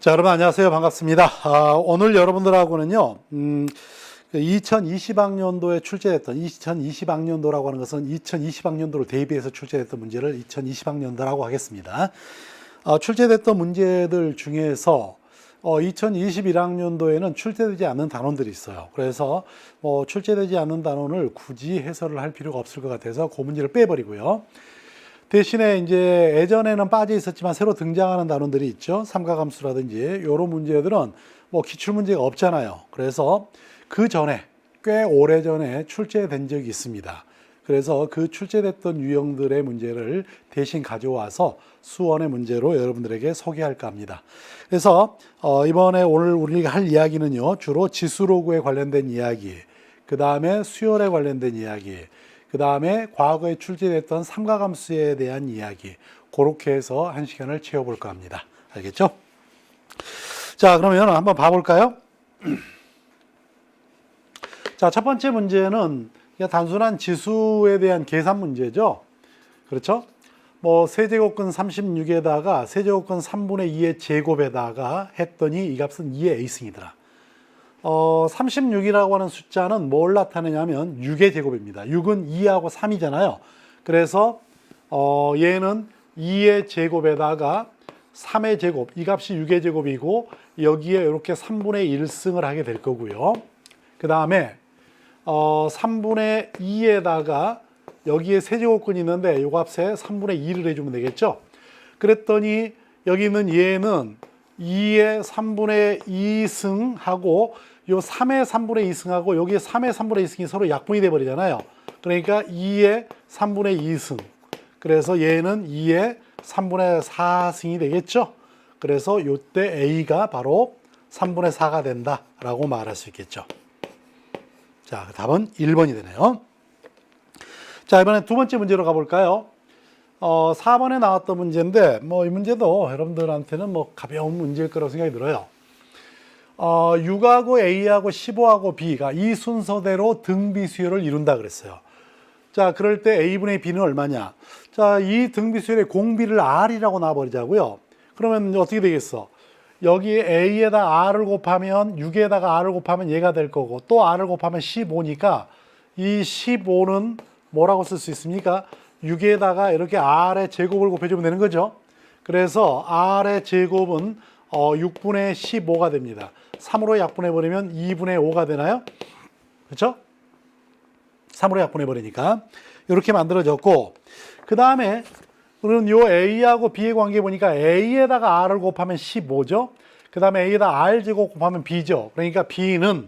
자, 여러분 안녕하세요. 반갑습니다. 오늘 여러분들하고는요, 2020학년도에 출제됐던, 2020학년도라고 하는 것은 2020학년도를 대비해서 출제됐던 문제를 2020학년도라고 하겠습니다. 출제됐던 문제들 중에서 2021학년도에는 출제되지 않는 단원들이 있어요. 그래서 출제되지 않는 단원을 굳이 해설을 할 필요가 없을 것 같아서 그 문제를 빼버리고요. 대신에 이제 예전에는 빠져 있었지만 새로 등장하는 단원들이 있죠. 삼가함수라든지 이런 문제들은 기출 문제가 없잖아요. 그래서 그 전에 꽤 오래 전에 출제된 적이 있습니다. 그래서 그 출제됐던 유형들의 문제를 대신 가져와서 수원의 문제로 여러분들에게 소개할까 합니다. 그래서 이번에 오늘 우리가 할 이야기는요, 주로 지수로그에 관련된 이야기, 그 다음에 수열에 관련된 이야기, 그 다음에 과거에 출제됐던 삼가함수에 대한 이야기, 그렇게 해서 한 시간을 채워볼까 합니다. 알겠죠? 자, 그러면 한번 봐볼까요? 자, 첫 번째 문제는 그냥 단순한 지수에 대한 계산 문제죠. 그렇죠? 세제곱근 36에다가 세제곱근 3분의 2의 제곱에다가 했더니 이 값은 2의 a승이더라. 36이라고 하는 숫자는 뭘 나타내냐면 6의 제곱입니다. 6은 2하고 3이잖아요. 그래서 얘는 2의 제곱에다가 3의 제곱, 이 값이 6의 제곱이고 여기에 이렇게 3분의 1승을 하게 될 거고요. 그 다음에 3분의 2에다가 여기에 세제곱근이 있는데 이 값에 3분의 2를 해주면 되겠죠. 그랬더니 여기 있는 얘는 2의 3분의 2승하고 요 3의 3분의 2승하고 여기에 3의 3분의 2승이 서로 약분이 돼 버리잖아요. 그러니까 2의 3분의 2승. 그래서 얘는 2의 3분의 4승이 되겠죠. 그래서 요때 A가 바로 3분의 4가 된다라고 말할 수 있겠죠. 자, 답은 1번이 되네요. 자, 이번엔 두 번째 문제로 가볼까요? 4번에 나왔던 문제인데 이 문제도 여러분들한테는 가벼운 문제일 거라고 생각이 들어요. 6하고 A하고 15하고 B가 이 순서대로 등비수열을 이룬다 그랬어요. 자, 그럴 때 A분의 B는 얼마냐? 자, 이 등비수열의 공비를 R이라고 놔버리자고요. 그러면 어떻게 되겠어? 여기 A에다 R을 곱하면 6에다가 R을 곱하면 얘가 될 거고 또 R을 곱하면 15니까 이 15는 뭐라고 쓸 수 있습니까? 6에다가 이렇게 R의 제곱을 곱해주면 되는 거죠. 그래서 R의 제곱은 6분의 15가 됩니다. 3으로 약분해버리면 2분의 5가 되나요? 그렇죠? 3으로 약분해버리니까 이렇게 만들어졌고, 그 다음에 우리는 요 A하고 B의 관계 보니까 A에다가 R을 곱하면 15죠. 그 다음에 A에다 R 제곱 곱하면 B죠. 그러니까 B는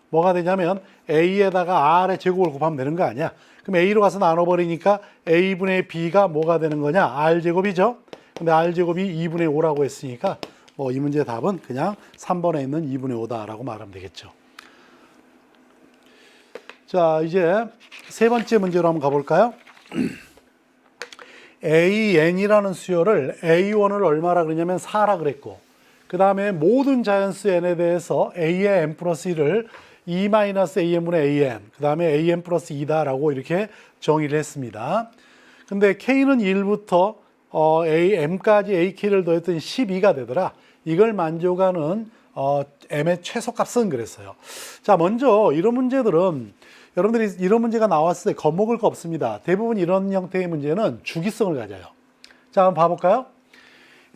뭐가 되냐면 A에다가 R의 제곱을 곱하면 되는 거 아니야. 그럼 A로 가서 나눠버리니까 A분의 B가 뭐가 되는 거냐? R제곱이죠. 근데 R제곱이 2분의 5라고 했으니까 이 문제의 답은 그냥 3번에 있는 2분의 5다라고 말하면 되겠죠. 자, 이제 세 번째 문제로 한번 가볼까요? AN이라는 수열을 A1을 얼마라 그러냐면 4라 그랬고, 그 다음에 모든 자연수 N에 대해서 A의 N 플러스 1을 2-AN분의 AN, 그 다음에 AN 플러스 2다라고 이렇게 정의를 했습니다. 근데 K는 1부터 M까지 AK를 더했더니 12가 되더라. 이걸 만족하는 M의 최소값은 그랬어요. 자, 먼저 이런 문제들은 여러분들이 이런 문제가 나왔을 때 겁먹을 거 없습니다. 대부분 이런 형태의 문제는 주기성을 가져요. 자, 한번 봐볼까요?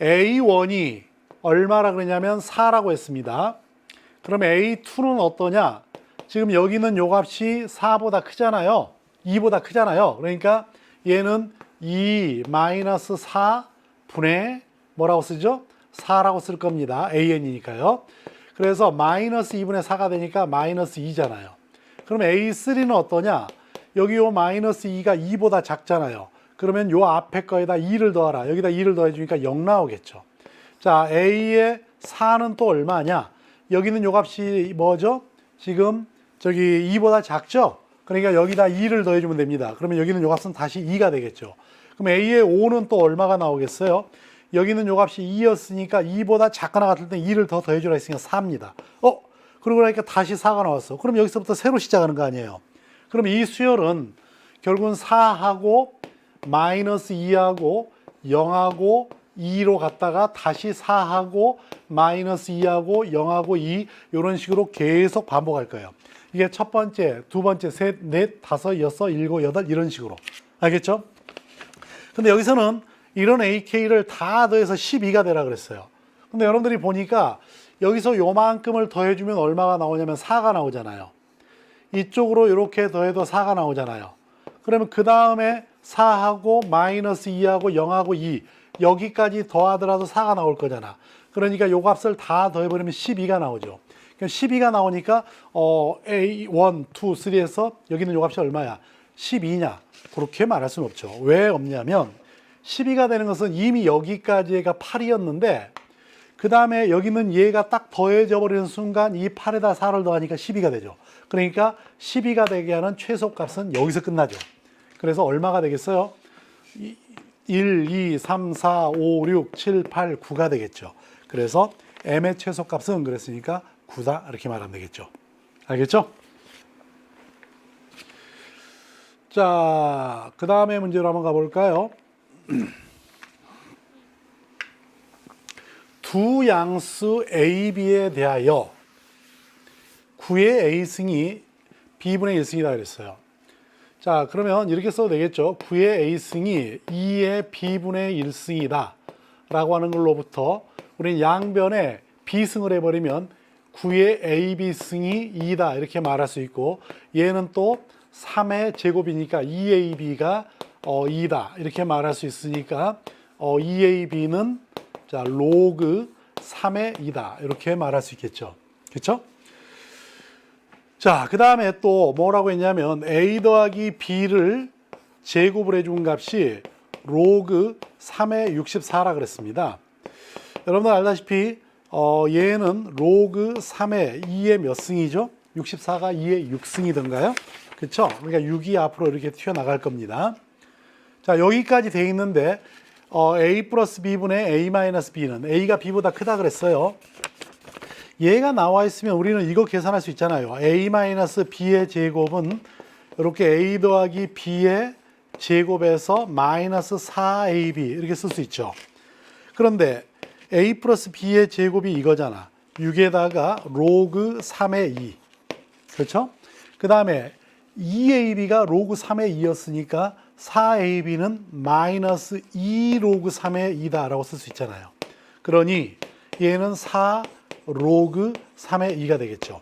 A1이 얼마라 그러냐면 4라고 했습니다. 그럼 A2는 어떠냐? 지금 여기는 요 값이 4보다 크잖아요. 2보다 크잖아요. 그러니까 얘는 2-4분의 뭐라고 쓰죠? 4라고 쓸 겁니다. AN이니까요. 그래서 마이너스 2분의 4가 되니까 마이너스 2잖아요. 그럼 A3는 어떠냐? 여기 요 마이너스 2가 2보다 작잖아요. 그러면 요 앞에 거에다 2를 더하라. 여기다 2를 더해주니까 0 나오겠죠. 자, A의 4는 또 얼마냐? 여기는 요 값이 뭐죠? 지금 저기 2보다 작죠? 그러니까 여기다 2를 더해주면 됩니다. 그러면 여기는 요 값은 다시 2가 되겠죠. 그럼 A의 5는 또 얼마가 나오겠어요? 여기는 요 값이 2였으니까 2보다 작거나 같을 때 2를 더 더해주라 했으니까 4입니다. 그러고 나니까 다시 4가 나왔어. 그럼 여기서부터 새로 시작하는 거 아니에요? 그럼 이 수열은 결국은 4하고 마이너스 2하고 0하고 2로 갔다가 다시 4하고 마이너스 2하고 0하고 2 이런 식으로 계속 반복할 거예요. 이게 첫 번째, 두 번째, 셋, 넷, 다섯, 여섯, 일곱, 여덟 이런 식으로. 알겠죠? 근데 여기서는 이런 AK를 다 더해서 12가 되라 그랬어요. 근데 여러분들이 보니까 여기서 요만큼을 더해주면 얼마가 나오냐면 4가 나오잖아요. 이쪽으로 이렇게 더해도 4가 나오잖아요. 그러면 그 다음에 4하고 마이너스 2하고 0하고 2 여기까지 더하더라도 4가 나올 거잖아. 그러니까 요 값을 다 더해버리면 12가 나오죠. 그러니까 12가 나오니까 A, 1, 2, 3에서 여기는 요 값이 얼마야? 12냐? 그렇게 말할 수는 없죠. 왜 없냐면 12가 되는 것은 이미 여기까지가 8이었는데 그 다음에 여기는 얘가 딱 더해져 버리는 순간 이 8에다 4를 더하니까 12가 되죠. 그러니까 12가 되게 하는 최소값은 여기서 끝나죠. 그래서 얼마가 되겠어요? 1, 2, 3, 4, 5, 6, 7, 8, 9가 되겠죠. 그래서 m의 최소값은 그랬으니까 9다 이렇게 말하면 되겠죠. 알겠죠? 자, 그 다음에 문제로 한번 가볼까요? 두 양수 A, B에 대하여 9의 A승이 B분의 1승이다 그랬어요. 자, 그러면 이렇게 써도 되겠죠. 9의 A승이 2의 B분의 1승이다 라고 하는 걸로부터 우리는 양변에 B승을 해버리면 9의 AB승이 2다 이렇게 말할 수 있고 얘는 또 3의 제곱이니까 2AB가 2다 이렇게 말할 수 있으니까 2AB는 자 로그 3의 2다 이렇게 말할 수 있겠죠. 그렇죠? 자, 그 다음에 또 뭐라고 했냐면 A 더하기 B를 제곱을 해준 값이 로그 3의 64라 그랬습니다. 여러분들 알다시피 얘는 로그 3의 2의 몇 승이죠? 64가 2의 6승이던가요? 그렇죠? 그러니까 6이 앞으로 이렇게 튀어나갈 겁니다. 자, 여기까지 돼 있는데 A 플러스 B분의 A 마이너스 B는 A가 B보다 크다 그랬어요. 얘가 나와 있으면 우리는 이거 계산할 수 있잖아요. A 마이너스 B의 제곱은 이렇게 A 더하기 B의 제곱에서 마이너스 4AB 이렇게 쓸 수 있죠. 그런데 A 플러스 B의 제곱이 이거잖아. 6에다가 로그 3의 2. 그렇죠? 그 다음에 2AB가 로그 3의 2였으니까 4AB는 마이너스 2 로그 3의 2다 라고 쓸 수 있잖아요. 그러니 얘는 4 로그 3의 2가 되겠죠.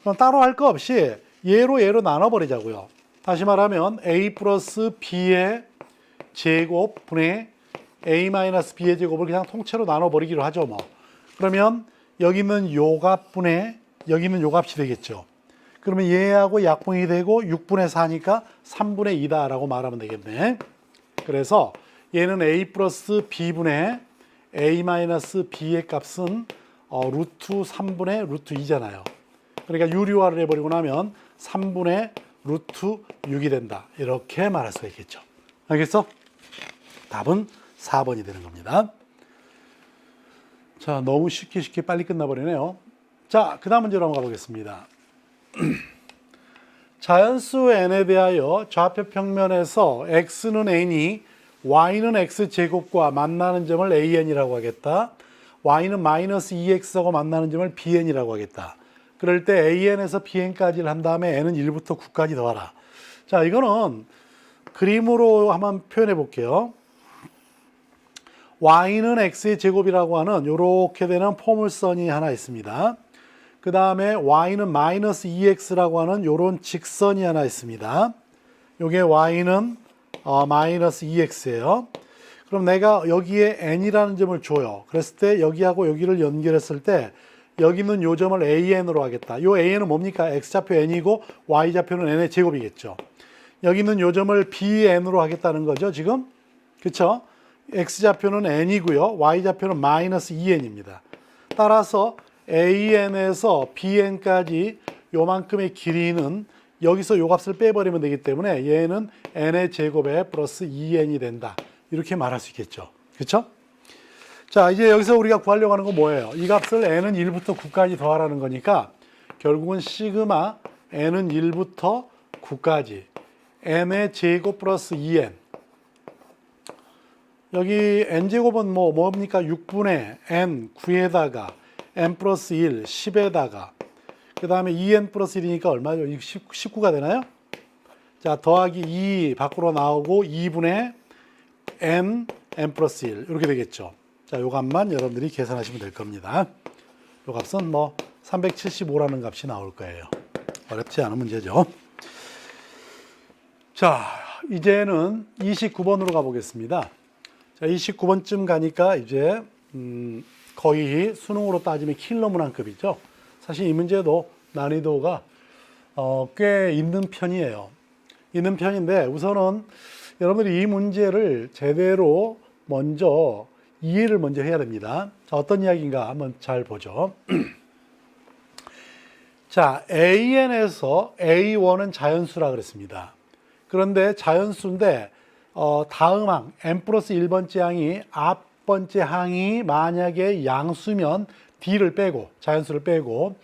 그럼 따로 할 거 없이 얘로 나눠버리자고요. 다시 말하면 A 플러스 B의 제곱 분의 A 마이너스 B의 제곱을 그냥 통째로 나눠버리기로 하죠. 뭐. 그러면 여기 있는 요 값분의 여기 있는 요 값이 되겠죠. 그러면 얘하고 약분이 되고 6분의 4니까 3분의 2다 라고 말하면 되겠네. 그래서 얘는 A 플러스 B분의 A 마이너스 B의 값은 루트 3분의 루트 2잖아요. 그러니까 유리화를 해버리고 나면 3분의 루트 6이 된다. 이렇게 말할 수가 있겠죠. 알겠어? 답은 4번이 되는 겁니다. 자, 너무 쉽게 빨리 끝나버리네요. 자, 그 다음 문제로 한번 가보겠습니다. 자연수 n에 대하여 좌표 평면에서 x는 n이 y는 x제곱과 만나는 점을 an이라고 하겠다. y는 마이너스 2x하고 만나는 점을 bn이라고 하겠다. 그럴 때 an에서 bn까지를 한 다음에 n은 1부터 9까지 더하라. 자, 이거는 그림으로 한번 표현해 볼게요. y는 x의 제곱이라고 하는 이렇게 되는 포물선이 하나 있습니다. 그 다음에 y는 마이너스 2x라고 하는 이런 직선이 하나 있습니다. 이게 y는 마이너스 2x예요. 그럼 내가 여기에 n이라는 점을 줘요. 그랬을 때 여기하고 여기를 연결했을 때 여기 있는 요 점을 an으로 하겠다. 요 an은 뭡니까? x좌표 n이고 y좌표는 n의 제곱이겠죠. 여기 있는 요 점을 bn으로 하겠다는 거죠. 지금 그렇죠? x좌표는 n이고요. y좌표는 마이너스 2n입니다. 따라서 an에서 bn까지 요만큼의 길이는 여기서 요 값을 빼버리면 되기 때문에 얘는 n의 제곱에 플러스 2n이 된다. 이렇게 말할 수 있겠죠. 그렇죠? 자, 이제 여기서 우리가 구하려고 하는 건 뭐예요? 이 값을 n은 1부터 9까지 더하라는 거니까 결국은 시그마 n은 1부터 9까지 n의 제곱 플러스 2n 여기 n제곱은 뭡니까? 6분의 n 9에다가 n 플러스 1 10에다가 그 다음에 2n 플러스 1이니까 얼마죠? 19가 되나요? 자, 더하기 2 밖으로 나오고 2분의 n 플러스 1 이렇게 되겠죠. 자, 요 값만 여러분들이 계산하시면 될 겁니다. 요 값은 375라는 값이 나올 거예요. 어렵지 않은 문제죠. 자, 이제는 29번으로 가보겠습니다. 자, 29번쯤 가니까 이제 거의 수능으로 따지면 킬러 문항급이죠. 사실 이 문제도 난이도가 꽤 있는 편이에요. 있는 편인데 우선은 여러분들이 이 문제를 제대로 먼저 이해를 먼저 해야 됩니다. 자, 어떤 이야기인가 한번 잘 보죠. 자, AN에서 A1은 자연수라 그랬습니다. 그런데 자연수인데 다음 항 n 플러스 1번째 항이 앞 번째 항이 만약에 양수면 D를 빼고 자연수를 빼고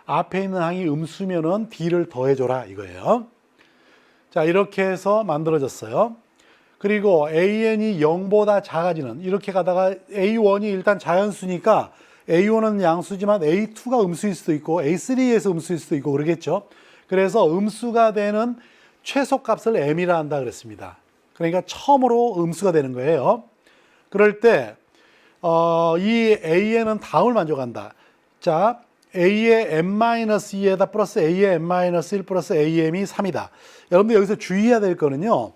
앞에 있는 항이 음수면은 D를 더해줘라 이거예요. 자, 이렇게 해서 만들어졌어요. 그리고 AN이 0보다 작아지는 이렇게 가다가 A1이 일단 자연수니까 A1은 양수지만 A2가 음수일 수도 있고 A3에서 음수일 수도 있고 그러겠죠. 그래서 음수가 되는 최소값을 M이라 한다 그랬습니다. 그러니까 처음으로 음수가 되는 거예요. 그럴 때 이 AN은 다음을 만족한다. 자, A의 M-2에다 플러스 A의 M-1 플러스 AM이 3이다. 여러분들 여기서 주의해야 될 거는요.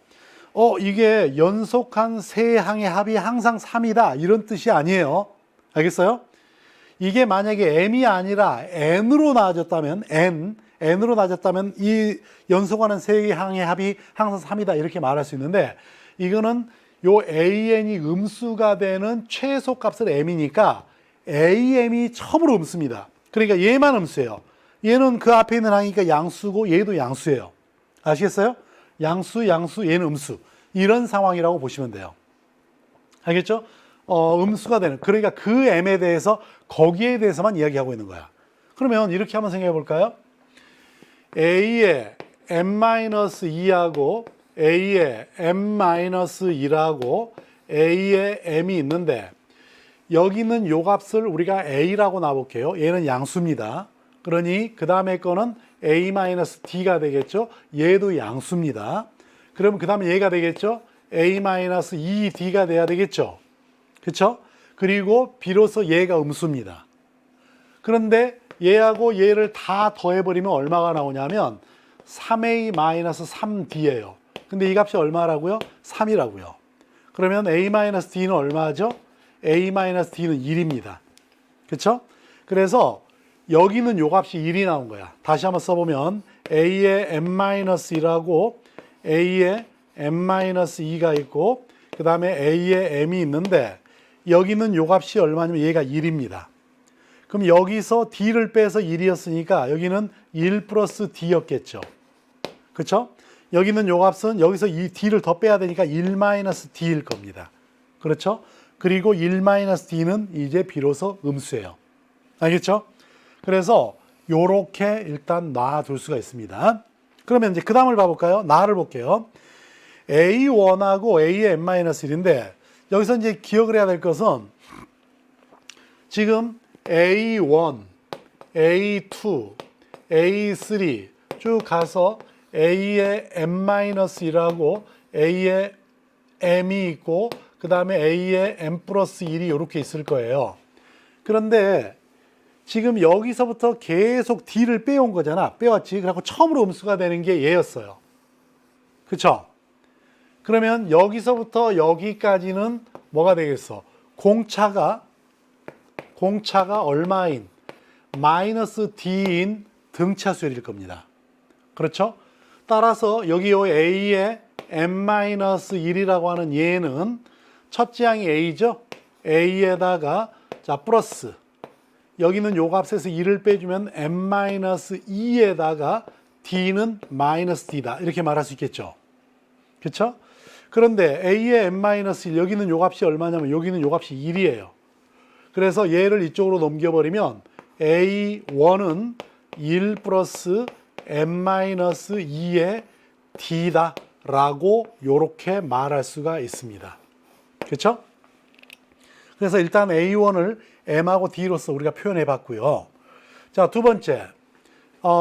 이게 연속한 세 항의 합이 항상 3이다. 이런 뜻이 아니에요. 알겠어요? 이게 만약에 M이 아니라 N으로 나눠졌다면 N으로 나눠졌다면 이 연속하는 세 항의 합이 항상 3이다. 이렇게 말할 수 있는데 이거는 요 AN이 음수가 되는 최소값을 M이니까 AM이 처음으로 음수입니다. 그러니까 얘만 음수예요. 얘는 그 앞에 있는 항이니까 양수고 얘도 양수예요. 아시겠어요? 양수, 얘는 음수. 이런 상황이라고 보시면 돼요. 알겠죠? 음수가 되는. 그러니까 그 M에 대해서 거기에 대해서만 이야기하고 있는 거야. 그러면 이렇게 한번 생각해 볼까요? A의 M-2하고 A의 M-2하고 A의 M이 있는데 여기 있는 요 값을 우리가 A라고 놔볼게요. 얘는 양수입니다. 그러니 그 다음에 거는 A-D가 되겠죠. 얘도 양수입니다. 그러면 그 다음에 얘가 되겠죠. A-2D가 돼야 되겠죠. 그렇죠? 그리고 비로소 얘가 음수입니다. 그런데 얘하고 얘를 다 더해버리면 얼마가 나오냐면 3A-3D예요. 근데 이 값이 얼마라고요? 3이라고요. 그러면 A-D는 얼마죠? A-D는 1입니다. 그렇죠? 그래서 여기는 요 값이 1이 나온 거야. 다시 한번 써보면 A의 M-1하고 A의 M-2가 있고 그 다음에 A의 M이 있는데 여기는 요 값이 얼마냐면 얘가 1입니다. 그럼 여기서 D를 빼서 1이었으니까 여기는 1 플러스 D였겠죠. 그렇죠? 여기는 요 값은 여기서 이 D를 더 빼야 되니까 1 마이너스 D일 겁니다. 그렇죠? 그리고 1 마이너스 D는 이제 비로소 음수예요. 알겠죠? 그래서 요렇게 일단 놔둘 수가 있습니다. 그러면 이제 그 다음을 봐볼까요? 나를 볼게요. A1하고 A의 M-1인데 여기서 이제 기억을 해야 될 것은 지금 A1, A2, A3 쭉 가서 A의 M-1하고 A의 M이 있고 그 다음에 A의 M 플러스 1이 이렇게 있을 거예요. 그런데 지금 여기서부터 계속 D를 빼온 거잖아. 빼왔지. 그래서 처음으로 음수가 되는 게 얘였어요. 그쵸? 그러면 여기서부터 여기까지는 뭐가 되겠어? 공차가 얼마인? 마이너스 D인 등차수열일 겁니다. 그렇죠? 따라서 여기 요 A의 M-1이라고 하는 얘는 첫째 항이 A죠? A에다가 자 플러스 여기는 요 값에서 1을 빼주면 M-2에다가 D는 마이너스 D다. 이렇게 말할 수 있겠죠. 그렇죠? 그런데 A의 M-1 여기는 요 값이 얼마냐면 여기는 요 값이 1이에요. 그래서 얘를 이쪽으로 넘겨버리면 A1은 1 플러스 M-2의 D다 라고 요렇게 말할 수가 있습니다. 그렇죠? 그래서 일단 A1을 M하고 D로서 우리가 표현해 봤고요. 자, 두 번째.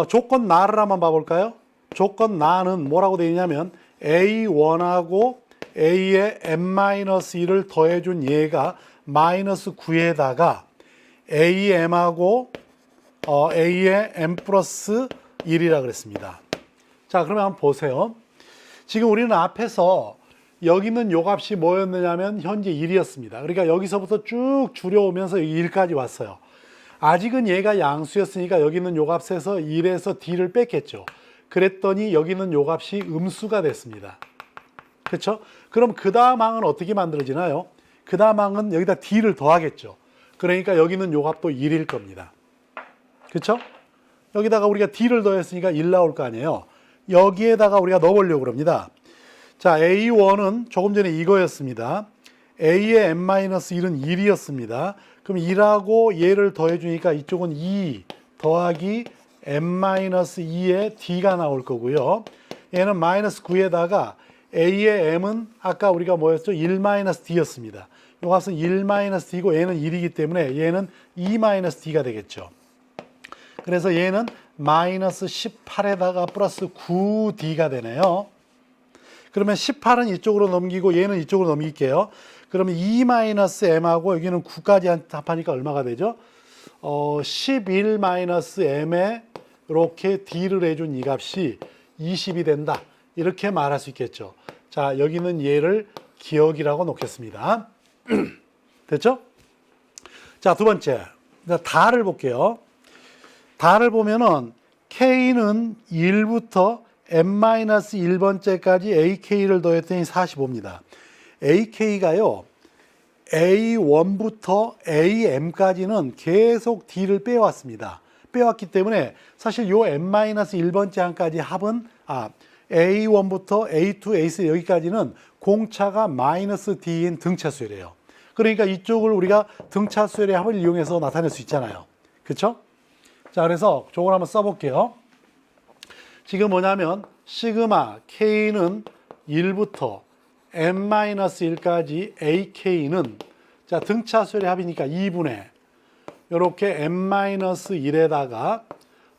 조건 나를 한번 봐볼까요? 조건 나는 뭐라고 되어 있냐면 A1하고 A의 M-1을 더해준 얘가 마이너스 9에다가 AM하고 A의 M 플러스 1이라 그랬습니다. 자, 그러면 한번 보세요. 지금 우리는 앞에서 여기 있는 요 값이 뭐였느냐면 현재 1이었습니다. 그러니까 여기서부터 쭉 줄여오면서 1까지 왔어요. 아직은 얘가 양수였으니까 여기 있는 요 값에서 1에서 D를 뺐겠죠. 그랬더니 여기 있는 요 값이 음수가 됐습니다. 그렇죠? 그럼 그 다음 항은 어떻게 만들어지나요? 그 다음 항은 여기다 D를 더하겠죠. 그러니까 여기 있는 요 값도 1일 겁니다. 그렇죠? 여기다가 우리가 D를 더했으니까 1 나올 거 아니에요. 여기에다가 우리가 넣어보려고 합니다. 자, A1은 조금 전에 이거였습니다. A의 M-1은 1이었습니다. 그럼 1하고 얘를 더해주니까 이쪽은 2 더하기 M-2의 D가 나올 거고요. 얘는 마이너스 9에다가 A의 M은 아까 우리가 뭐였죠? 1-D였습니다. 이 값은 1-D고 얘는 1이기 때문에 얘는 2-D가 되겠죠. 그래서 얘는 마이너스 18에다가 플러스 9D가 되네요. 그러면 18은 이쪽으로 넘기고 얘는 이쪽으로 넘길게요. 그러면 2-M하고 여기는 9까지 합하니까 얼마가 되죠? 11-M에 이렇게 D를 해준 이 값이 20이 된다. 이렇게 말할 수 있겠죠. 자, 여기는 얘를 기억이라고 놓겠습니다. 됐죠? 자, 두 번째. 다를 볼게요. 다를 보면은 K는 1부터 M-1번째까지 AK를 더했더니 45입니다. AK가요, A1부터 AM까지는 계속 D를 빼왔습니다. 빼왔기 때문에 사실 요 M-1번째 항까지 합은, A1부터 A2, A3 여기까지는 공차가 마이너스 D인 등차수열이에요. 그러니까 이쪽을 우리가 등차수열의 합을 이용해서 나타낼 수 있잖아요. 그렇죠? 자, 그래서 저걸 한번 써볼게요. 지금 뭐냐면 시그마 K는 1부터 M-1까지 AK는 자, 등차수열의 합이니까 2분의 이렇게 M-1에다가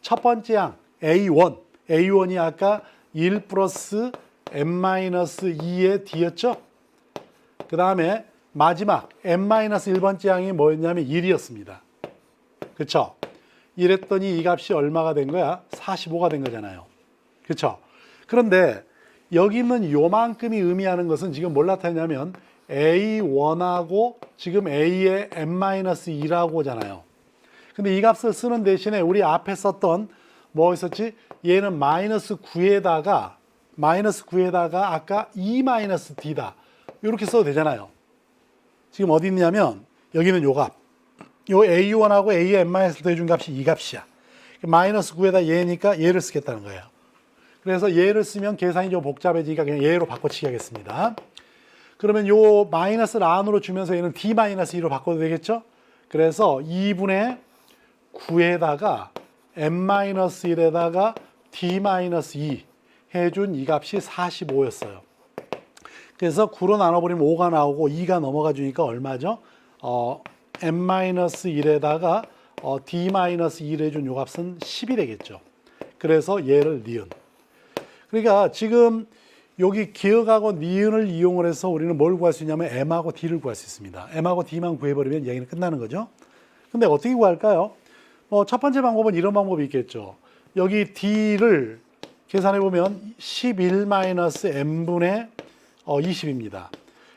첫 번째 항 A1이 아까 1 플러스 M-2의 D였죠? 그 다음에 마지막 M-1번째 항이 뭐였냐면 1이었습니다. 그쵸? 이랬더니 이 값이 얼마가 된 거야? 45가 된 거잖아요. 그쵸? 그런데 여기 있는 요만큼이 의미하는 것은 지금 뭘 나타내냐면 A1하고 지금 A의 M-2라고 하잖아요. 근데 이 값을 쓰는 대신에 우리 앞에 썼던 뭐 있었지? 얘는 마이너스 9에다가 아까 2-D다. 이렇게 써도 되잖아요. 지금 어디 있냐면 여기는 요 값. 요 A1하고 A의 M-를 더해준 값이 이 값이야. 마이너스 9에다 얘니까 얘를 쓰겠다는 거예요. 그래서 얘를 쓰면 계산이 좀 복잡해지니까 그냥 얘로 바꿔치기 하겠습니다. 그러면 요 마이너스를 안으로 주면서 얘는 D-2로 바꿔도 되겠죠? 그래서 2분의 9에다가 M-1에다가 D-2 해준 이 값이 45였어요. 그래서 9로 나눠버리면 5가 나오고 2가 넘어가 주니까 얼마죠? M-1에다가 D-1 해준 요 값은 10이 되겠죠. 그래서 얘를 니은. 그러니까 지금 여기 기억하고 니은을 이용을 해서 우리는 뭘 구할 수 있냐면 M하고 D를 구할 수 있습니다. M하고 D만 구해버리면 얘기는 끝나는 거죠. 근데 어떻게 구할까요? 첫 번째 방법은 이런 방법이 있겠죠. 여기 D를 계산해보면 11-M분의 20입니다.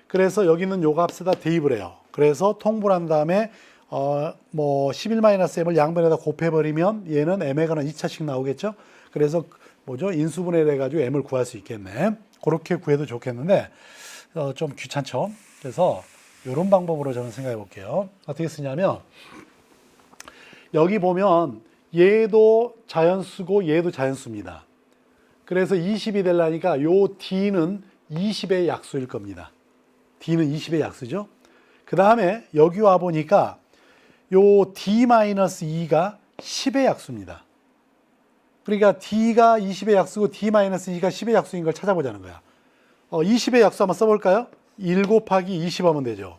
그래서 여기 있는 요 값에다 대입을 해요. 그래서 통분한 다음에 11-M을 양변에다 곱해버리면 얘는 M에 관한 2차식 나오겠죠. 그래서 뭐죠? 인수분해를 해가지고 M을 구할 수 있겠네. 그렇게 구해도 좋겠는데 좀 귀찮죠. 그래서 이런 방법으로 저는 생각해 볼게요. 어떻게 쓰냐면 여기 보면 얘도 자연수고 얘도 자연수입니다. 그래서 20이 되려니까 요 D는 20의 약수일 겁니다. D는 20의 약수죠. 그 다음에 여기 와 보니까 요 D-2가 10의 약수입니다. 그러니까 D가 20의 약수고 D-2가 10의 약수인 걸 찾아보자는 거야. 20의 약수 한번 써볼까요? 1 곱하기 20 하면 되죠.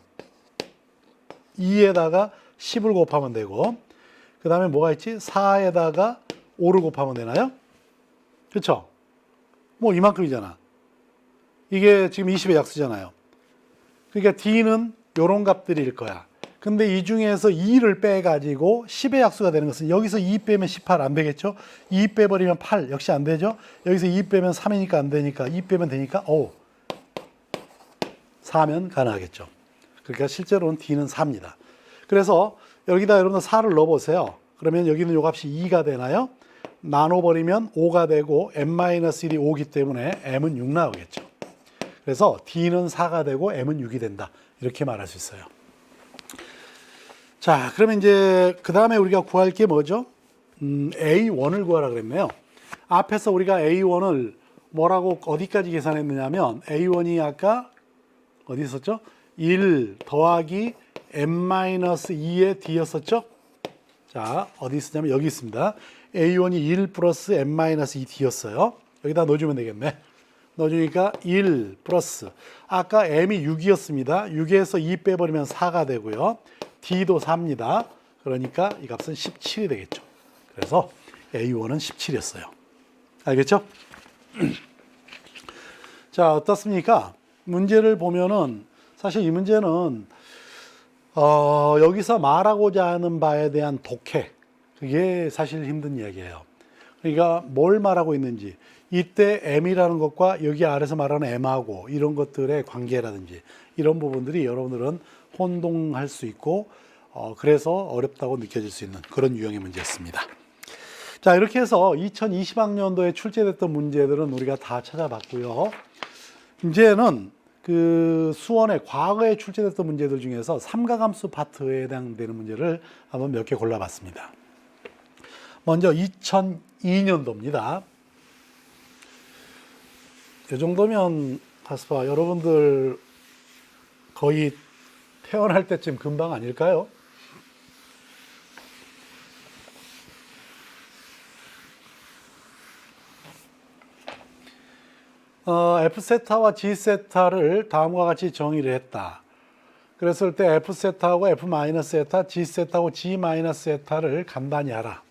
2에다가 10을 곱하면 되고, 그 다음에 뭐가 있지? 4에다가 5를 곱하면 되나요? 그렇죠? 뭐 이만큼이잖아. 이게 지금 20의 약수잖아요. 그러니까 D는 이런 값들일 거야. 근데 이 중에서 2를 빼가지고 10의 약수가 되는 것은 여기서 2 빼면 18 안 되겠죠? 2 빼버리면 8 역시 안 되죠? 여기서 2 빼면 3이니까 안 되니까 2 빼면 되니까 4면 가능하겠죠. 그러니까 실제로는 D는 4입니다. 그래서 여기다 여러분들 4를 넣어보세요. 그러면 여기는 요 값이 2가 되나요? 나눠버리면 5가 되고 m-1이 5기 때문에 m은 6 나오겠죠. 그래서 D는 4가 되고 m은 6이 된다. 이렇게 말할 수 있어요. 자, 그러면 이제 그 다음에 우리가 구할 게 뭐죠? A1을 구하라 그랬네요. 앞에서 우리가 A1을 뭐라고 어디까지 계산했느냐면 A1이 아까 어디 있었죠? 1 더하기 m-2의 D였었죠? 자, 어디 있었냐면 여기 있습니다. A1이 1 플러스 m-2D였어요. 여기다 넣어주면 되겠네. 넣어주니까 1 플러스 아까 m이 6이었습니다. 6에서 2 빼버리면 4가 되고요. D도 4입니다. 그러니까 이 값은 17이 되겠죠. 그래서 A1은 17이었어요. 알겠죠? 자, 어떻습니까? 문제를 보면은 사실 이 문제는 여기서 말하고자 하는 바에 대한 독해, 그게 사실 힘든 이야기예요. 그러니까 뭘 말하고 있는지, 이때 m이라는 것과 여기 아래서 말하는 m하고 이런 것들의 관계라든지 이런 부분들이 여러분들은 혼동할 수 있고 그래서 어렵다고 느껴질 수 있는 그런 유형의 문제였습니다. 자, 이렇게 해서 2020학년도에 출제됐던 문제들은 우리가 다 찾아봤고요. 이제는 그 수원의 과거에 출제됐던 문제들 중에서 삼각함수 파트에 해당되는 문제를 한번 몇 개 골라봤습니다. 먼저 2002년도입니다. 이 정도면 가스파 여러분들 거의 태어날 때쯤 금방 아닐까요? F세타와 G세타를 다음과 같이 정의를 했다. 그랬을 때 F세타하고 F-세타, G세타하고 G-세타를 간단히 알아.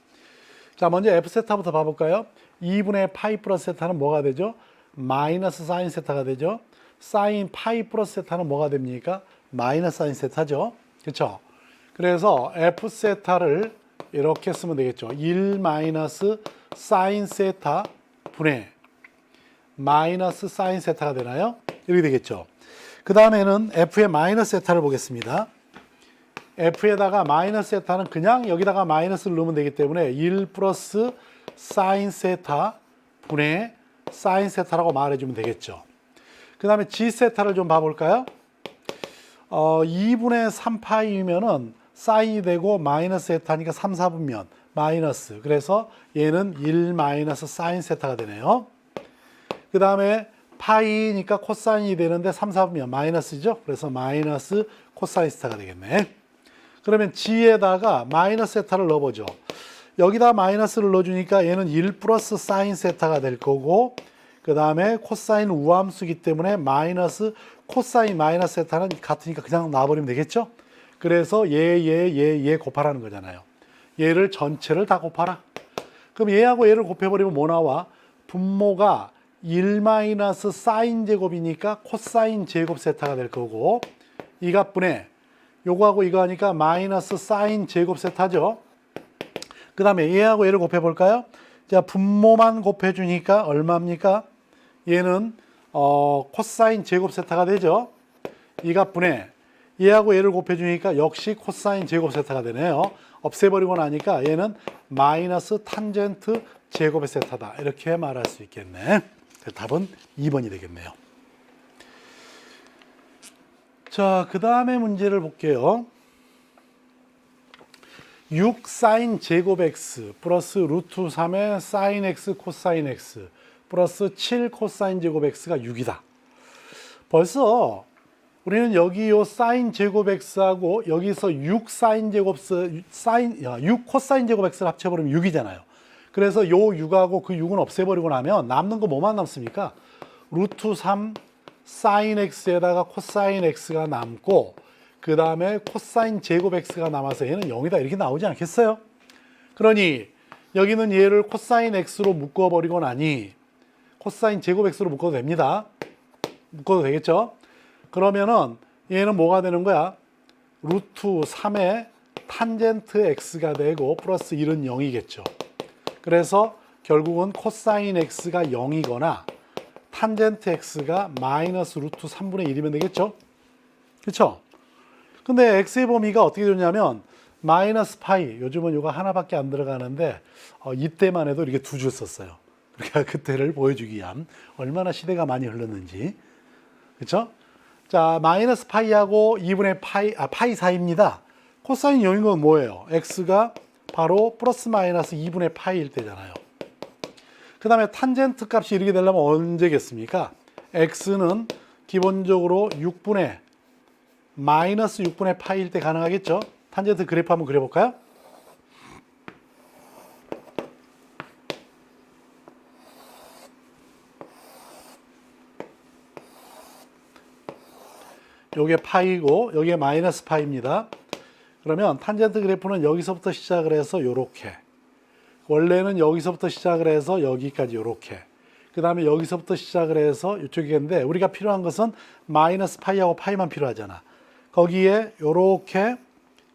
자, 먼저 F세타부터 봐볼까요? 2분의 파이 플러스 세타는 뭐가 되죠? 마이너스 사인 세타가 되죠. 사인 파이 플러스 세타는 뭐가 됩니까? 마이너스 사인 세타죠. 그렇죠? 그래서 F세타를 이렇게 쓰면 되겠죠. 1 마이너스 사인 세타 분의 마이너스 사인 세타가 되나요? 이렇게 되겠죠. 그 다음에는 F의 마이너스 세타를 보겠습니다. F에다가 마이너스 세타는 그냥 여기다가 마이너스를 넣으면 되기 때문에 1 플러스 사인 세타 분의 사인 세타라고 말해주면 되겠죠. 그 다음에 G 세타를 좀 봐볼까요? 2분의 3파이면은 사인이 되고 마이너스 세타니까 3, 4분면 마이너스. 그래서 얘는 1 마이너스 사인 세타가 되네요. 그 다음에 파이니까 코사인이 되는데 3, 4분면 마이너스죠. 그래서 마이너스 코사인 세타가 되겠네. 그러면 G에다가 마이너스 세타를 넣어보죠. 여기다 마이너스를 넣어주니까 얘는 1 플러스 사인 세타가 될 거고, 그 다음에 코사인 우함수기 때문에 마이너스 코사인 마이너스 세타는 같으니까 그냥 놔버리면 되겠죠. 그래서 얘 곱하라는 거잖아요. 얘를 전체를 다 곱하라. 그럼 얘하고 얘를 곱해버리면 뭐 나와? 분모가 1 마이너스 사인 제곱이니까 코사인 제곱 세타가 될 거고, 이 값분에 요거하고 이거 하니까 마이너스 사인 제곱 세타죠. 그 다음에 얘하고 얘를 곱해볼까요? 자, 분모만 곱해주니까 얼마입니까? 얘는 코사인 제곱 세타가 되죠. 이 값분에 얘하고 얘를 곱해주니까 역시 코사인 제곱 세타가 되네요. 없애버리고 나니까 얘는 마이너스 탄젠트 제곱의 세타다. 이렇게 말할 수 있겠네. 답은 2번이 되겠네요. 자, 그 다음에 문제를 볼게요. 6 사인 제곱 x 플러스 루트 3의 사인 x 코사인 x 플러스 7 코사인 제곱 x가 6이다. 벌써 우리는 여기 요 사인 제곱 x하고 여기서 6 사인 제곱 6 코사인 제곱 x를 합쳐버리면 6이잖아요. 그래서 요 6하고 그 6은 없애버리고 나면 남는 거 뭐만 남습니까? 루트 3 사인 x에다가 코사인 x가 남고 그 다음에 코사인 제곱 x가 남아서 얘는 0이다 이렇게 나오지 않겠어요? 그러니 여기는 얘를 코사인 x로 묶어버리고 나니 코사인 제곱 x로 묶어도 됩니다. 묶어도 되겠죠? 그러면은 얘는 뭐가 되는 거야? 루트 3의 탄젠트 x가 되고 플러스 1은 0이겠죠. 그래서 결국은 코사인 x가 0이거나 탄젠트 x가 마이너스 루트 3분의 1이면 되겠죠? 그렇죠? 근데 x의 범위가 어떻게 되냐면 마이너스 파이, 요즘은 이거 하나밖에 안 들어가는데 이때만 해도 이렇게 두 줄 썼어요. 그러니까 그때를 보여주기 위한 얼마나 시대가 많이 흘렀는지. 그렇죠? 자, 마이너스 파이하고 2분의 파이 사이입니다. 코사인 0인 건 뭐예요? x가 바로 플러스 마이너스 2분의 파이일 때잖아요. 그 다음에 탄젠트 값이 이렇게 되려면 언제겠습니까? x는 기본적으로 마이너스 6분의 파이일 때 가능하겠죠? 탄젠트 그래프 한번 그려볼까요? 요게 파이고 여기에 마이너스 파이입니다. 그러면 탄젠트 그래프는 여기서부터 시작을 해서 요렇게, 원래는 여기서부터 시작을 해서 여기까지 요렇게, 그 다음에 여기서부터 시작을 해서 이쪽이겠는데 우리가 필요한 것은 마이너스 파이하고 파이만 필요하잖아. 거기에 요렇게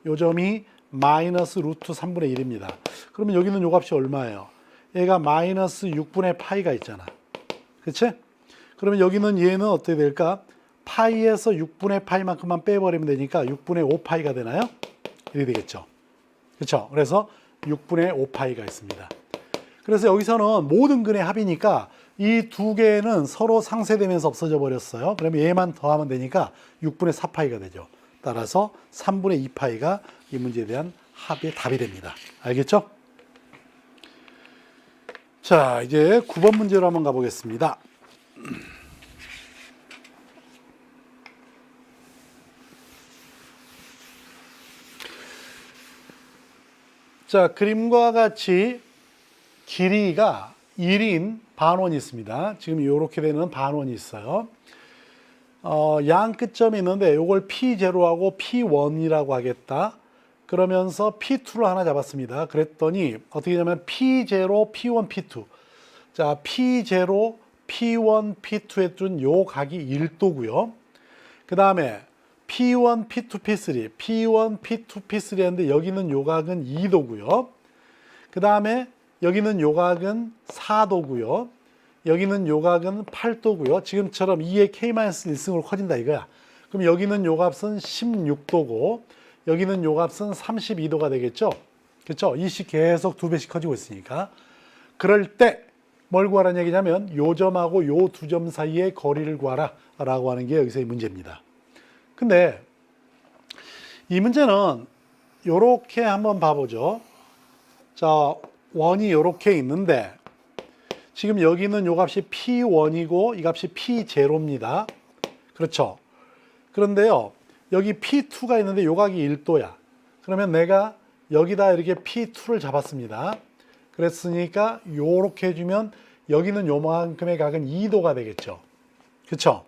요점이 마이너스 루트 3분의 1입니다. 그러면 여기는 요 값이 얼마예요? 얘가 마이너스 6분의 파이가 있잖아. 그치? 그러면 여기는 얘는 어떻게 될까? 파이에서 6분의 파이만큼만 빼버리면 되니까 6분의 5파이가 되나요? 이렇게 되겠죠. 그렇죠? 그래서 6분의 5파이가 있습니다. 그래서 여기서는 모든 근의 합이니까 이 두 개는 서로 상쇄되면서 없어져 버렸어요. 그러면 얘만 더하면 되니까 6분의 4파이가 되죠. 따라서 3분의 2파이가 이 문제에 대한 합의 답이 됩니다. 알겠죠? 자, 이제 9번 문제로 한번 가보겠습니다. 자, 그림과 같이 길이가 1인 반원이 있습니다. 지금 이렇게 되는 반원이 있어요. 양 끝점이 있는데 이걸 P0하고 P1이라고 하겠다. 그러면서 P2로 하나 잡았습니다. 그랬더니 어떻게 되냐면 P0, P1, P2. 자, P0, P1, P2에 준 요 각이 1도고요. 그 다음에 P1, P2, P3, P1, P2, P3 했는데 여기는 요 각은 2도고요. 그 다음에 여기는 요 각은 4도고요. 여기는 요 각은 8도고요. 지금처럼 2의 K-1승으로 커진다 이거야. 그럼 여기는 요 값은 16도고 여기는 요 값은 32도가 되겠죠. 그렇죠? 이 식 계속 2배씩 커지고 있으니까. 그럴 때 뭘 구하라는 얘기냐면 요 점하고 요 두 점 사이의 거리를 구하라 라고 하는 게 여기서의 문제입니다. 근데 이 문제는 요렇게 한번 봐보죠. 자, 원이 요렇게 있는데 지금 여기는 요 값이 P1이고 이 값이 P0입니다. 그렇죠? 그런데요, 여기 P2가 있는데 요 각이 1도야. 그러면 내가 여기다 이렇게 P2를 잡았습니다. 그랬으니까 요렇게 해주면 여기는 요만큼의 각은 2도가 되겠죠. 그렇죠?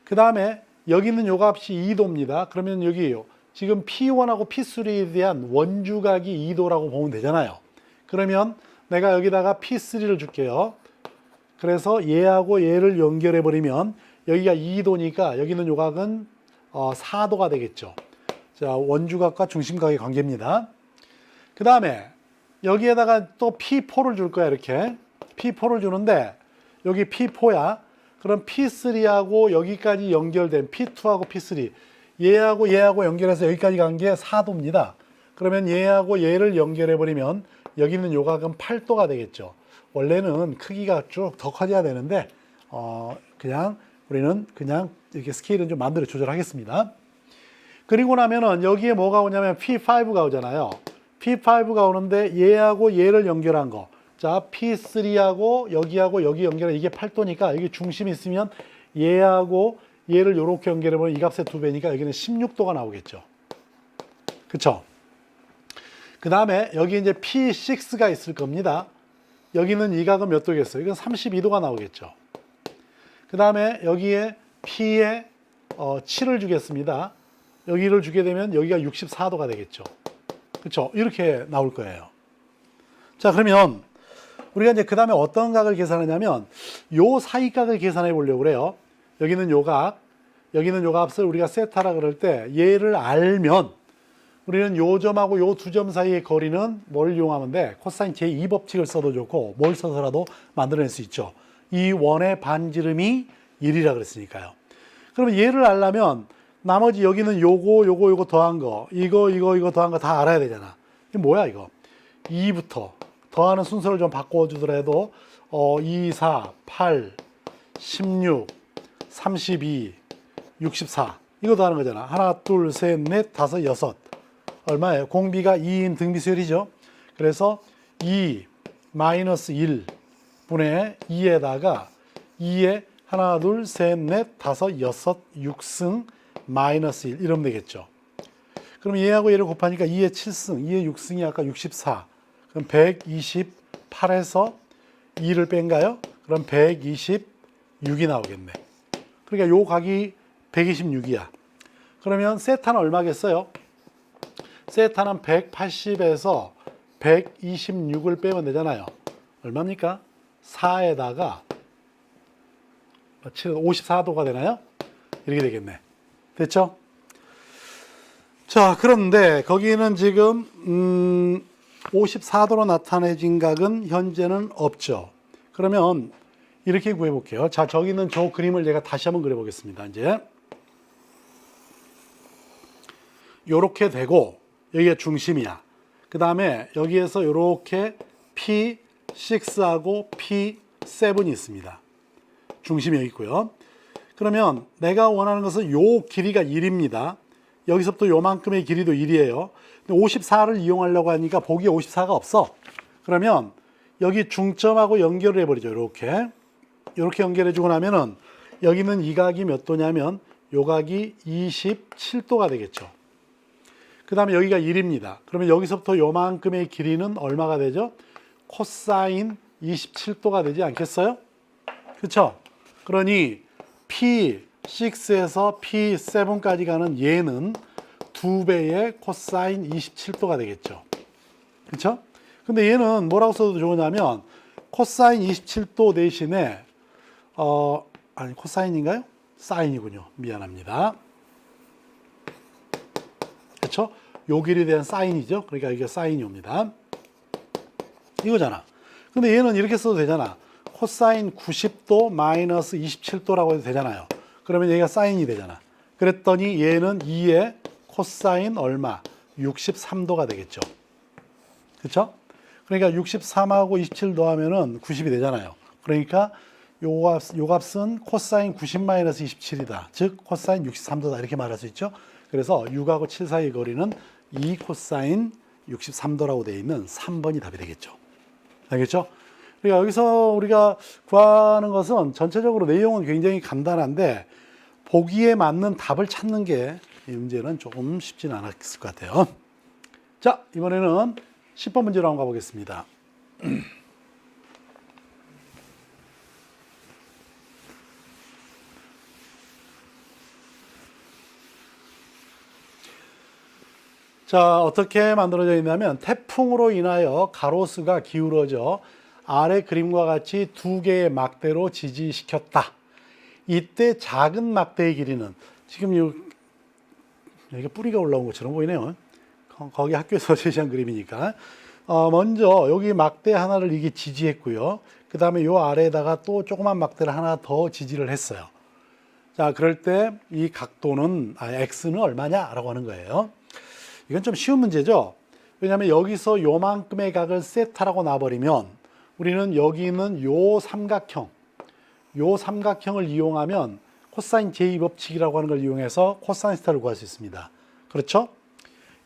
그 다음에 여기는 요 값이 2도입니다. 그러면 여기요. 지금 P1하고 P3에 대한 원주각이 2도라고 보면 되잖아요. 그러면 내가 여기다가 P3를 줄게요. 그래서 얘하고 얘를 연결해 버리면 여기가 2도니까 여기는 요 각은 4도가 되겠죠. 자, 원주각과 중심각의 관계입니다. 그 다음에 여기에다가 또 P4를 줄 거야. 이렇게 P4를 주는데 여기 P4야. 그럼 P3하고 여기까지 연결된 P2하고 P3 얘하고 연결해서 여기까지 간 게 4도입니다. 그러면 얘하고 얘를 연결해 버리면 여기는 요 각은 8도가 되겠죠. 원래는 크기가 쭉 더 커져야 되는데 그냥 우리는 그냥 이렇게 스케일은 좀 마음대로 조절하겠습니다. 그리고 나면은 여기에 뭐가 오냐면 P5가 오잖아요. P5가 오는데 얘하고 얘를 연결한 거. 자, P3하고 여기하고 여기 연결한 이게 8도니까 여기 중심이 있으면 얘하고 얘를 이렇게 연결해보면 이 값의 2배니까 여기는 16도가 나오겠죠. 그쵸? 그 다음에 여기 이제 P6가 있을 겁니다. 여기는 이 각은 몇 도겠어요? 이건 32도가 나오겠죠. 그 다음에 여기에 P에 7을 주겠습니다. 여기를 주게 되면 여기가 64도가 되겠죠. 그렇죠? 이렇게 나올 거예요. 자, 그러면 우리가 이제 그 다음에 어떤 각을 계산하냐면 요 사이 각을 계산해 보려고 그래요. 여기는 요 각, 여기는 요 값을 우리가 세타라 그럴 때 얘를 알면 우리는 요 점하고 요 두 점 사이의 거리는 뭘 이용하면 돼? 코사인 제2법칙을 써도 좋고 뭘 써서라도 만들어낼 수 있죠. 이 원의 반지름이 1이라 그랬으니까요. 그러면 얘를 알려면 나머지 여기는 요거 더한 거, 이거 더한 거 다 알아야 되잖아. 이게 뭐야 이거? 2부터 더하는 순서를 좀 바꿔주더라도 2, 4, 8, 16, 32, 64 이거 더하는 거잖아. 하나, 둘, 셋, 넷, 다섯, 여섯. 얼마예요? 공비가 2인 등비수열이죠. 그래서 2 마이너스 1 분의 2에다가 2에 하나, 둘, 셋, 넷, 다섯, 여섯, 6승 마이너스 1 이러면 되겠죠. 그럼 얘하고 얘를 곱하니까 2의 7승, 2의 6승이 아까 64. 그럼 128에서 2를 뺀가요? 그럼 126이 나오겠네. 그러니까 요 각이 126이야. 그러면 세타는 얼마겠어요? 세타는 180에서 126을 빼면 되잖아요. 얼마입니까? 4에다가 54도가 되나요? 이렇게 되겠네. 됐죠? 자, 그런데 거기는 지금 54도로 나타내진 각은 현재는 없죠. 그러면 이렇게 구해볼게요. 자, 저기는 저 그림을 제가 다시 한번 그려보겠습니다. 이제 요렇게 되고 여기가 중심이야. 그 다음에 여기에서 요렇게 P6하고 P7이 있습니다. 중심이 여기 있고요. 그러면 내가 원하는 것은 요 길이가 1입니다. 여기서부터 요만큼의 길이도 1이에요. 54를 이용하려고 하니까 보기에 54가 없어. 그러면 여기 중점하고 연결을 해버리죠. 이렇게 연결해주고 나면은 여기는 이 각이 몇 도냐면 요 각이 27도가 되겠죠. 그 다음에 여기가 1입니다. 그러면 여기서부터 요만큼의 길이는 얼마가 되죠? 코사인 27도가 되지 않겠어요? 그렇죠? 그러니 P6에서 P7까지 가는 얘는 2배의 코사인 27도가 되겠죠. 그렇죠? 근데 얘는 뭐라고 써도 좋으냐면 코사인 27도 대신에 아니 코사인인가요? 사인이군요. 미안합니다. 그렇죠? 요 길이에 대한 사인이죠. 그러니까 이게 사인이 옵니다. 이거잖아. 근데 얘는 이렇게 써도 되잖아. 코사인 90도 마이너스 27도라고 해도 되잖아요. 그러면 얘가 사인이 되잖아. 그랬더니 얘는 2의 코사인 얼마? 63도가 되겠죠. 그렇죠? 그러니까 63하고 27 더하면은 90이 되잖아요. 그러니까 요 값은 코사인 90 마이너스 27이다. 즉 코사인 63도다. 이렇게 말할 수 있죠. 그래서 6하고 7 사이의 거리는 2 코사인 63도라고 되어 있는 3번이 답이 되겠죠. 알겠죠? 그러니까 여기서 우리가 구하는 것은 전체적으로 내용은 굉장히 간단한데 보기에 맞는 답을 찾는 게 이 문제는 조금 쉽지는 않았을 것 같아요. 자, 이번에는 10번 문제로 한번 가보겠습니다. 자, 어떻게 만들어져 있냐면 태풍으로 인하여 가로수가 기울어져 아래 그림과 같이 두 개의 막대로 지지시켰다. 이때 작은 막대의 길이는 지금 여기 뿌리가 올라온 것처럼 보이네요. 거기 학교에서 제시한 그림이니까. 먼저 여기 막대 하나를 이게 지지했고요. 그 다음에 요 아래에다가 또 조그만 막대를 하나 더 지지를 했어요. 자, 그럴 때 이 각도는 x는 얼마냐라고 하는 거예요. 이건 좀 쉬운 문제죠. 왜냐하면 여기서 요만큼의 각을 세타라고 놔버리면 우리는 여기 있는 요 삼각형을 이용하면 코사인 제2법칙이라고 하는 걸 이용해서 코사인 스타를 구할 수 있습니다. 그렇죠?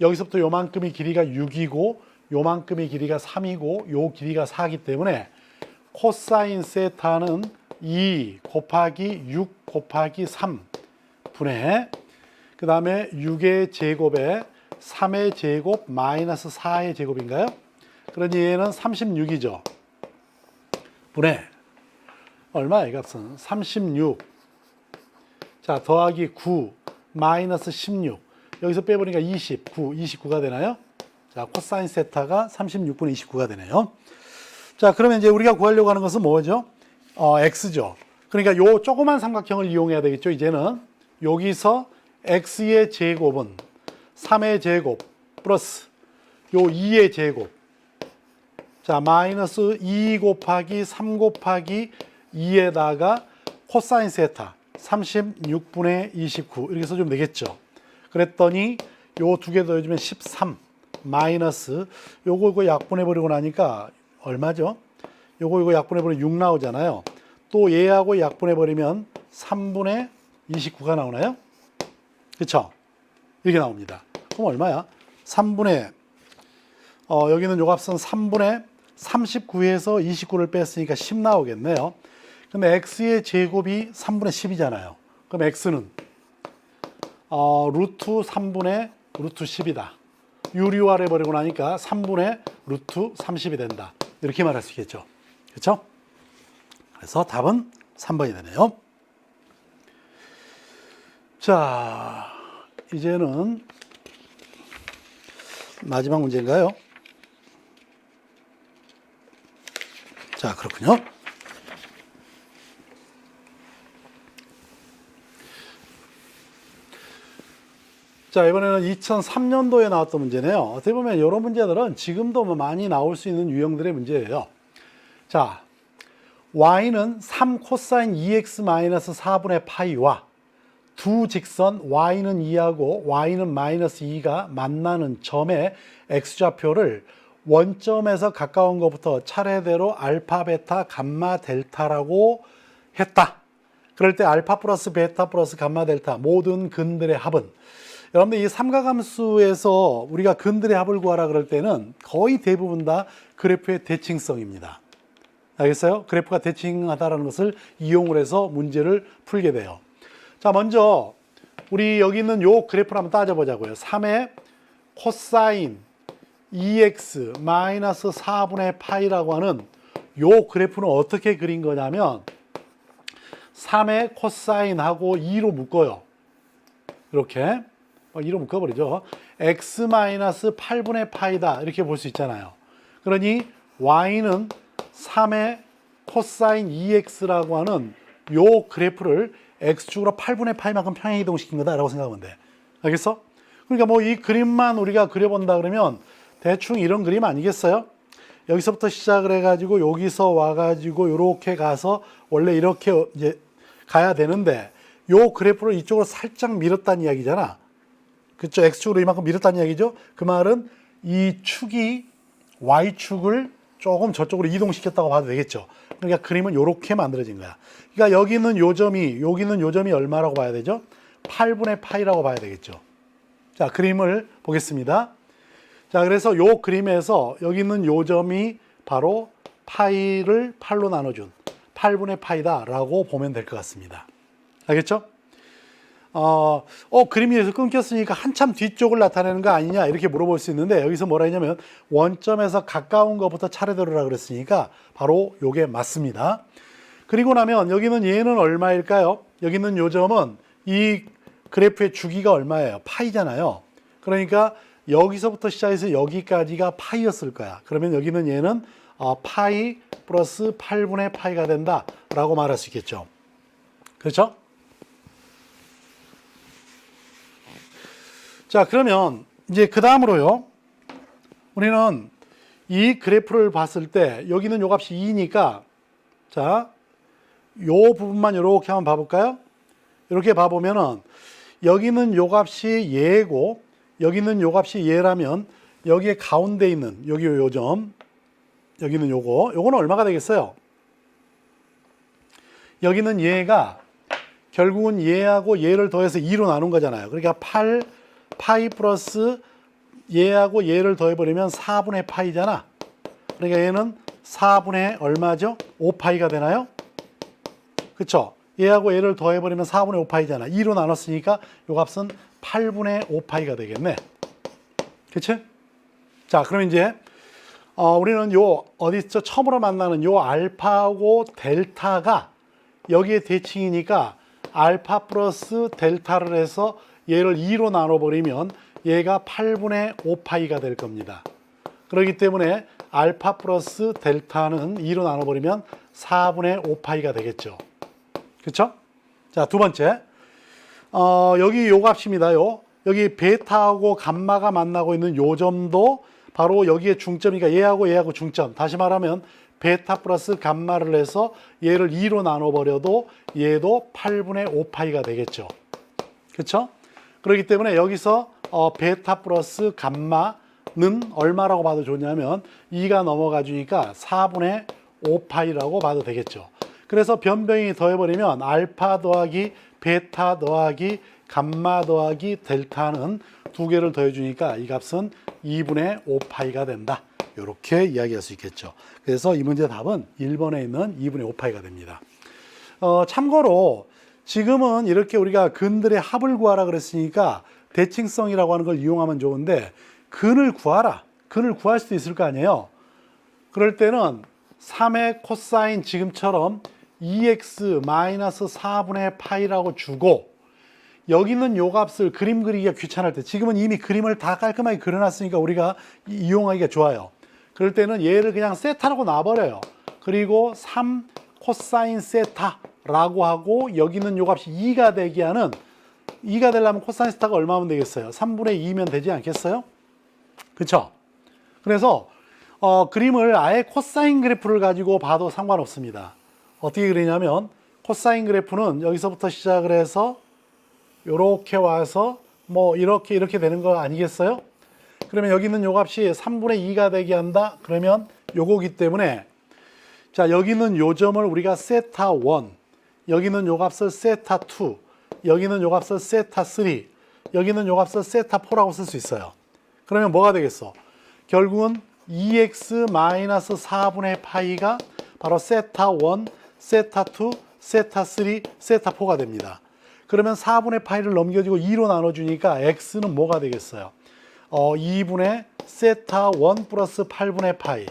여기서부터 요만큼의 길이가 6이고 요만큼의 길이가 3이고 요 길이가 4이기 때문에 코사인 세타는 2 곱하기 6 곱하기 3 분의 그 다음에 6의 제곱에 3의 제곱 마이너스 4의 제곱인가요? 그러니 얘는 36이죠. 분의 얼마야 이 값은? 36. 자, 더하기 9 마이너스 16. 여기서 빼버리니까 29가 되나요? 자, 코사인 세타가 36분의 29가 되네요. 자, 그러면 이제 우리가 구하려고 하는 것은 뭐죠? x죠. 그러니까 요 조그만 삼각형을 이용해야 되겠죠, 이제는. 여기서 x의 제곱은 3의 제곱 플러스 요 2의 제곱. 자, 마이너스 2 곱하기 3 곱하기 2에다가 코사인 세타 36분의 29 이렇게 써주면 되겠죠. 그랬더니 요 두 개 더해주면 13 마이너스 요거 이거 약분해버리고 나니까 얼마죠? 요거 이거 약분해버리면 6 나오잖아요. 또 얘하고 약분해버리면 3분의 29가 나오나요? 그쵸? 이렇게 나옵니다. 그럼 얼마야? 3분의 여기는 요 값은 3분의 39에서 29를 뺐으니까 10 나오겠네요. 근데 x의 제곱이 3분의 10이잖아요. 그럼 x는 루트 3분의 루트 10이다. 유리화를 해버리고 나니까 3분의 루트 30이 된다. 이렇게 말할 수 있겠죠. 그렇죠? 그래서 답은 3번이 되네요. 자, 이제는 마지막 문제인가요? 자, 그렇군요. 자, 이번에는 2003년도에 나왔던 문제네요. 어떻게 보면 이런 문제들은 지금도 많이 나올 수 있는 유형들의 문제예요. 자, y는 3 코사인 2x-4분의 파이와 두 직선 y는 2하고 y는 마이너스 2가 만나는 점의 x좌표를 원점에서 가까운 것부터 차례대로 알파, 베타, 감마, 델타라고 했다. 그럴 때 알파 플러스 베타 플러스 감마, 델타 모든 근들의 합은, 여러분들 이 삼각함수에서 우리가 근들의 합을 구하라 그럴 때는 거의 대부분 다 그래프의 대칭성입니다. 알겠어요? 그래프가 대칭하다라는 것을 이용을 해서 문제를 풀게 돼요. 자, 먼저 우리 여기 있는 요 그래프를 한번 따져보자고요. 3의 코사인 2x 마이너스 4분의 파이라고 하는 요 그래프는 어떻게 그린 거냐면 3의 코사인하고 2로 묶어요. 이렇게 2로 묶어버리죠. x 마이너스 8분의 파이다 이렇게 볼 수 있잖아요. 그러니 y는 3의 코사인 2x라고 하는 요 그래프를 x축으로 8분의 파이만큼 평행이동시킨 거다라고 생각하면 돼. 알겠어? 그러니까 뭐 이 그림만 우리가 그려본다 그러면 대충 이런 그림 아니겠어요? 여기서부터 시작을 해가지고 여기서 와가지고 이렇게 가서 원래 이렇게 이제 가야 되는데 요 그래프를 이쪽으로 살짝 밀었다는 이야기잖아. 그쵸? x축으로 이만큼 밀었다는 이야기죠? 그 말은 이 축이 y축을 조금 저쪽으로 이동시켰다고 봐도 되겠죠. 그러니까 그림은 이렇게 만들어진 거야. 그러니까 여기는 여기는 요 점이 얼마라고 봐야 되죠? 8분의 파이라고 봐야 되겠죠. 자, 그림을 보겠습니다. 자, 그래서 요 그림에서 여기 있는 요 점이 바로 파이를 8로 나눠준 8분의 파이다라고 보면 될 것 같습니다. 알겠죠? 그림이 여기서 끊겼으니까 한참 뒤쪽을 나타내는 거 아니냐 이렇게 물어볼 수 있는데 여기서 뭐라 했냐면 원점에서 가까운 것부터 차례대로라 그랬으니까 바로 요게 맞습니다. 그리고 나면 여기는 얘는 얼마일까요? 여기 있는 요 점은 이 그래프의 주기가 얼마예요? 파이잖아요. 그러니까 여기서부터 시작해서 여기까지가 파이였을 거야. 그러면 여기는 얘는 파이 플러스 8분의 파이가 된다라고 말할 수 있겠죠. 그렇죠? 자, 그러면 이제 그 다음으로요. 우리는 이 그래프를 봤을 때 여기는 요 값이 2니까 자, 요 부분만 이렇게 한번 봐볼까요? 이렇게 봐보면은 여기는 요 값이 얘고 여기는 요 값이 얘라면 여기에 가운데 있는 여기 요 점 여기는 요거는 얼마가 되겠어요? 여기는 얘가 결국은 얘하고 얘를 더해서 2로 나눈 거잖아요. 그러니까 8 파이 플러스 얘하고 얘를 더해버리면 4분의 파이잖아. 그러니까 얘는 4분의 얼마죠? 5파이가 되나요? 그쵸? 얘하고 얘를 더해버리면 4분의 5파이잖아. 2로 나눴으니까 요 값은 8분의 5파이가 되겠네. 그치? 자, 그럼 이제 우리는 요 어디서 처음으로 만나는 요 알파하고 델타가 여기에 대칭이니까 알파 플러스 델타를 해서 얘를 2로 나눠버리면 얘가 8분의 5파이가 될 겁니다. 그렇기 때문에 알파 플러스 델타는 2로 나눠버리면 4분의 5파이가 되겠죠. 그렇죠? 자, 두 번째. 여기 요 값입니다요. 여기 베타하고 감마가 만나고 있는 요 점도 바로 여기에 중점이니까 얘하고 중점. 다시 말하면 베타 플러스 감마를 해서 얘를 2로 나눠버려도 얘도 8분의 5파이가 되겠죠. 그렇죠? 그렇기 때문에 여기서 베타 플러스 감마는 얼마라고 봐도 좋냐면 2가 넘어가주니까 4분의 5파이라고 봐도 되겠죠. 그래서 변병이 더해버리면 알파 더하기 베타 더하기 감마 더하기 델타는 두 개를 더해주니까 이 값은 2분의 5파이가 된다. 이렇게 이야기할 수 있겠죠. 그래서 이 문제 답은 1번에 있는 2분의 5파이가 됩니다. 참고로 지금은 이렇게 우리가 근들의 합을 구하라 그랬으니까 대칭성이라고 하는 걸 이용하면 좋은데 근을 구하라. 근을 구할 수도 있을 거 아니에요. 그럴 때는 3의 코사인 지금처럼 2x-4분의 파이라고 주고 여기 있는 요 값을 그림 그리기가 귀찮을 때 지금은 이미 그림을 다 깔끔하게 그려놨으니까 우리가 이용하기가 좋아요. 그럴 때는 얘를 그냥 세타라고 놔버려요. 그리고 3 코사인 세타라고 하고 여기 있는 요 값이 2가 되게 하는 2가 되려면 코사인 세타가 얼마면 되겠어요? 3분의 2면 되지 않겠어요? 그렇죠? 그래서 그림을 아예 코사인 그래프를 가지고 봐도 상관없습니다. 어떻게 그리냐면 코사인 그래프는 여기서부터 시작을 해서 이렇게 와서 뭐 이렇게 되는 거 아니겠어요? 그러면 여기 있는 요 값이 3분의 2가 되게 한다. 그러면 요거기 때문에 자, 여기 있는 요 점을 우리가 세타 1, 여기 있는 요 값을 세타 2, 여기 있는 요 값을 세타 3, 여기 있는 요 값을 세타 4라고 쓸 수 있어요. 그러면 뭐가 되겠어? 결국은 2x-4분의 파이가 바로 세타 1, 세타 2, 세타 3, 세타 4가 됩니다. 그러면 4분의 파이를 넘겨주고 2로 나눠주니까 x는 뭐가 되겠어요? 2분의 세타 1 플러스 8분의 파이,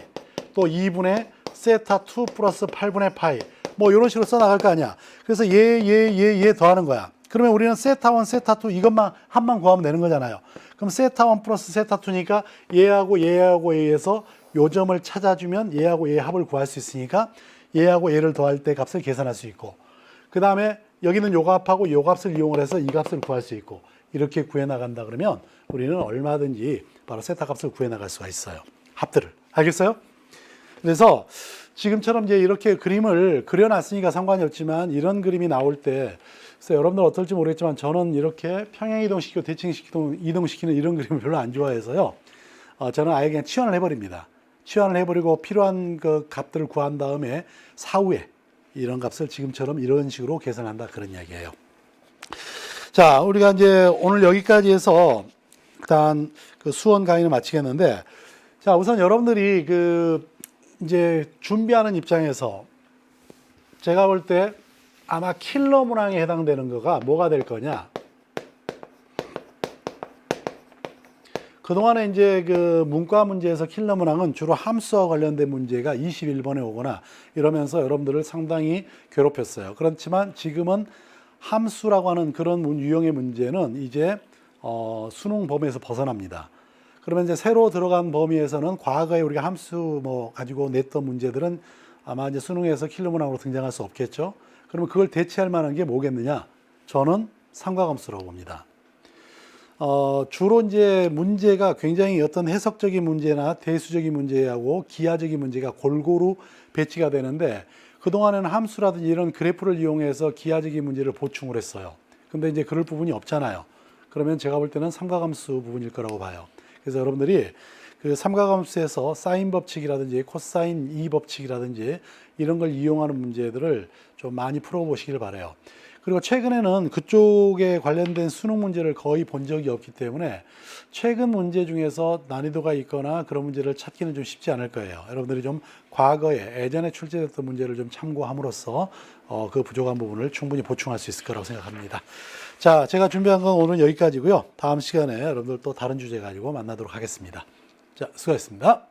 또 2분의 세타 2 플러스 8분의 파이, 뭐 이런 식으로 써나갈 거 아니야. 그래서 얘 더하는 거야. 그러면 우리는 세타 1, 세타 2 이것만 한만 구하면 되는 거잖아요. 그럼 세타 1 플러스 세타 2니까 얘하고 얘에서 요 점을 찾아주면 얘하고 얘의 합을 구할 수 있으니까 얘하고 얘를 더할 때 값을 계산할 수 있고, 그 다음에 여기는 요 값하고 요 값을 이용을 해서 이 값을 구할 수 있고, 이렇게 구해 나간다 그러면 우리는 얼마든지 바로 세타 값을 구해 나갈 수가 있어요. 합들을. 알겠어요? 그래서 지금처럼 이제 이렇게 그림을 그려놨으니까 상관이 없지만 이런 그림이 나올 때 그래서 여러분들 어떨지 모르겠지만 저는 이렇게 평행이동시키고 대칭이동시키는 이런 그림을 별로 안 좋아해서요. 저는 아예 그냥 치환을 해버립니다. 치환을 해버리고 필요한 그 값들을 구한 다음에 사후에 이런 값을 지금처럼 이런 식으로 계산한다, 그런 이야기예요. 자, 우리가 이제 오늘 여기까지 해서 일단 그 수원 강의는 마치겠는데, 자, 우선 여러분들이 이제 준비하는 입장에서 제가 볼 때 아마 킬러 문항에 해당되는 거가 뭐가 될 거냐. 그동안에 이제 그 문과 문제에서 킬러 문항은 주로 함수와 관련된 문제가 21번에 오거나 이러면서 여러분들을 상당히 괴롭혔어요. 그렇지만 지금은 함수라고 하는 그런 유형의 문제는 이제 수능 범위에서 벗어납니다. 그러면 이제 새로 들어간 범위에서는 과거에 우리가 함수 뭐 가지고 냈던 문제들은 아마 이제 수능에서 킬러 문항으로 등장할 수 없겠죠. 그러면 그걸 대체할 만한 게 뭐겠느냐? 저는 삼각함수라고 봅니다. 주로 이제 문제가 굉장히 어떤 해석적인 문제나 대수적인 문제하고 기하적인 문제가 골고루 배치가 되는데, 그동안에는 함수라든지 이런 그래프를 이용해서 기하적인 문제를 보충을 했어요. 근데 이제 그럴 부분이 없잖아요. 그러면 제가 볼 때는 삼각함수 부분일 거라고 봐요. 그래서 여러분들이 그 삼각함수에서 사인 법칙이라든지 코사인 이 법칙이라든지 이런 걸 이용하는 문제들을 좀 많이 풀어보시길 바라요. 그리고 최근에는 그쪽에 관련된 수능 문제를 거의 본 적이 없기 때문에 최근 문제 중에서 난이도가 있거나 그런 문제를 찾기는 좀 쉽지 않을 거예요. 여러분들이 좀 과거에 예전에 출제됐던 문제를 좀 참고함으로써 그 부족한 부분을 충분히 보충할 수 있을 거라고 생각합니다. 자, 제가 준비한 건 오늘 여기까지고요. 다음 시간에 여러분들 또 다른 주제 가지고 만나도록 하겠습니다. 자, 수고하셨습니다.